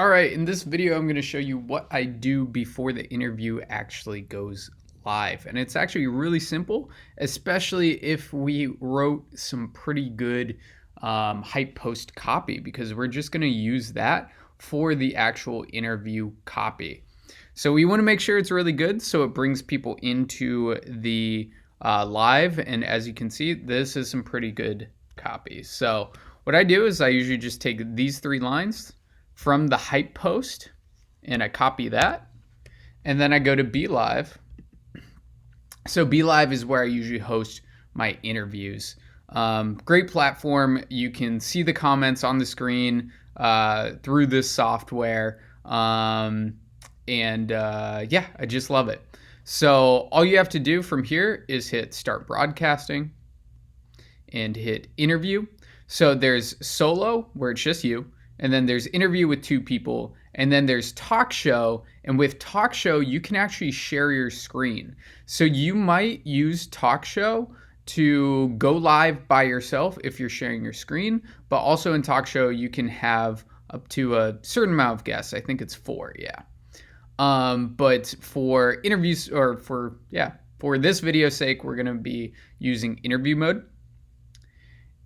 All right, in this video, I'm going to show you what I do before the interview actually goes live. And it's actually really simple, especially if we wrote some pretty good hype post copy, because we're just going to use that for the actual interview copy. So we want to make sure it's really good so it brings people into the live. And as you can see, this is some pretty good copy. So what I do is I usually just take these 3 lines from the hype post and I copy that, and then I go to Be Live. So Be Live is where I usually host my interviews. Great platform. You can see the comments on the screen through this software. Yeah, I just love it. So all you have to do from here is hit Start Broadcasting and hit Interview. So there's Solo, where it's just you. And then there's Interview with 2 people. And then there's Talk Show. And with Talk Show, you can actually share your screen. So you might use Talk Show to go live by yourself if you're sharing your screen. But also in Talk Show, you can have up to a certain amount of guests. I think it's 4, yeah. But for interviews, or for this video's sake, we're going to be using interview mode.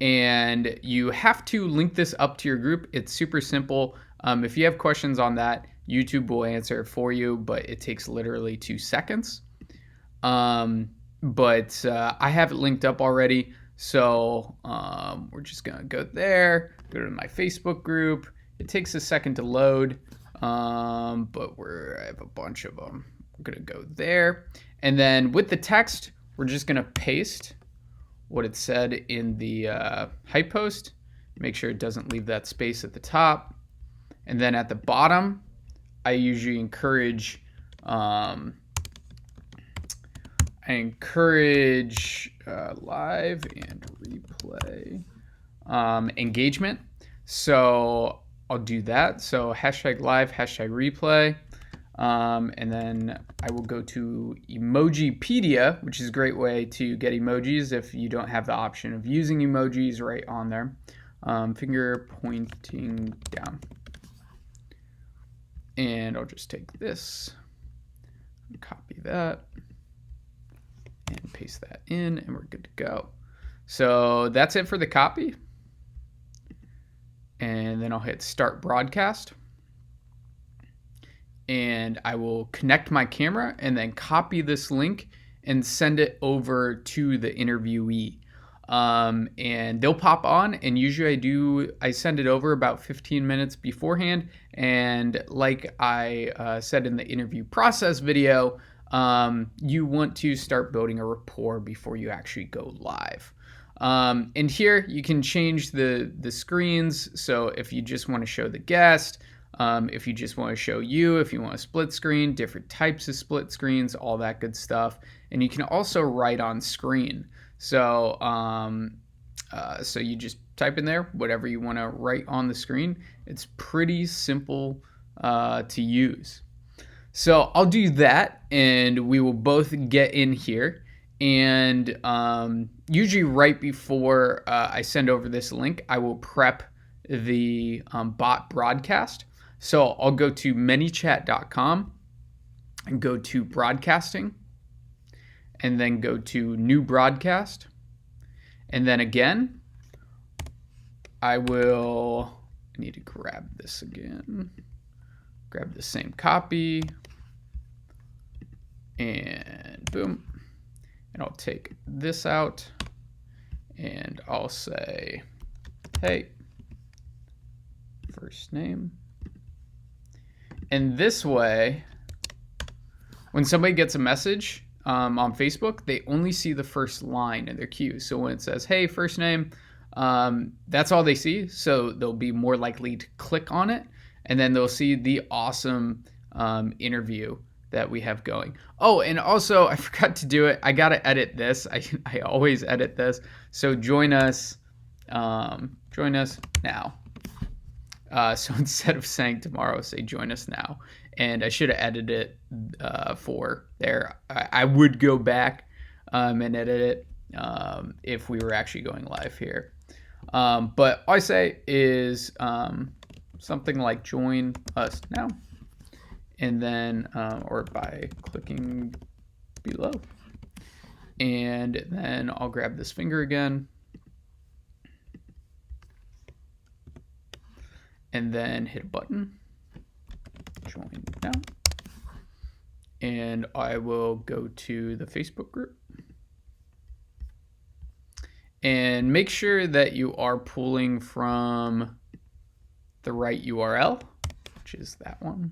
And you have to link this up to your group. It's super simple. If you have questions on that, YouTube will answer it for you, but it takes literally 2 seconds. I have it linked up already. So we're just going to go there, go to my Facebook group. It takes a second to load, but I have a bunch of them. We're going to go there. And then with the text, we're just going to paste what it said in the hype post. Make sure it doesn't leave that space at the top. And then at the bottom, I usually encourage live and replay engagement. So I'll do that. So hashtag live, hashtag replay. And then I will go to Emojipedia, which is a great way to get emojis if you don't have the option of using emojis right on there. Finger pointing down. And I'll just take this, copy that, and paste that in, and we're good to go. So that's it for the copy. And then I'll hit Start Broadcast. And I will connect my camera and then copy this link and send it over to the interviewee. And they'll pop on, and usually I send it over about 15 minutes beforehand. And like I said in the interview process video, you want to start building a rapport before you actually go live. And here you can change the screens. So if you just want to show the guest, if you just want to show you, if you want a split screen, different types of split screens, all that good stuff. And you can also write on screen. So, so you just type in there whatever you want to write on the screen. It's pretty simple to use. So I'll do that, and we will both get in here. And usually right before I send over this link, I will prep the bot broadcast. So I'll go to manychat.com and go to broadcasting, and then go to new broadcast. And then again, I need to grab this again, grab the same copy, and boom. And I'll take this out, and I'll say, hey, first name. And this way, when somebody gets a message on Facebook, they only see the first line in their queue. So when it says, hey, first name, that's all they see. So they'll be more likely to click on it, and then they'll see the awesome interview that we have going. Oh, and also I forgot to do it. I got to edit this. I always edit this. So join us now. So instead of saying tomorrow, say join us now. And I should have edited it for there. I would go back and edit it if we were actually going live here. But all I say is something like join us now, and then or by clicking below, and then I'll grab this finger again and then hit a button, join now, and I will go to the Facebook group. And make sure that you are pulling from the right URL, which is that one.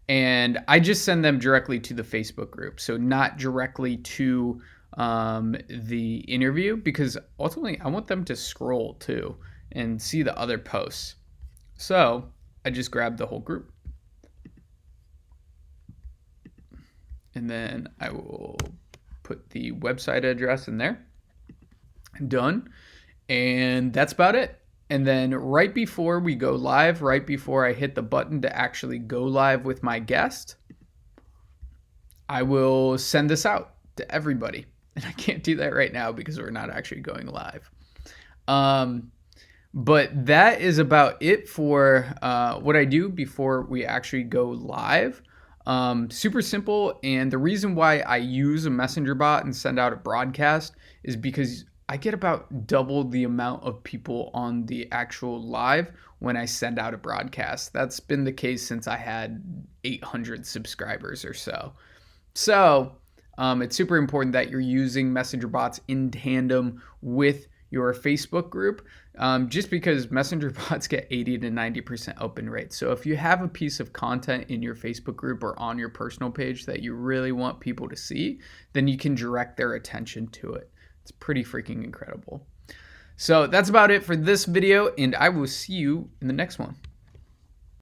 And I just send them directly to the Facebook group, so not directly to the interview, because ultimately I want them to scroll too and see the other posts. So I just grab the whole group, and then I will put the website address in there. Done. And that's about it. And then right before we go live, right before I hit the button to actually go live with my guest, I will send this out to everybody. And I can't do that right now because we're not actually going live. But that is about it for what I do before we actually go live. Super simple. And the reason why I use a messenger bot and send out a broadcast is because I get about double the amount of people on the actual live when I send out a broadcast. That's been the case since I had 800 subscribers or so. So it's super important that you're using messenger bots in tandem with your Facebook group, just because messenger bots get 80 to 90% open rate. So if you have a piece of content in your Facebook group or on your personal page that you really want people to see, then you can direct their attention to it. It's pretty freaking incredible. So that's about it for this video, and I will see you in the next one.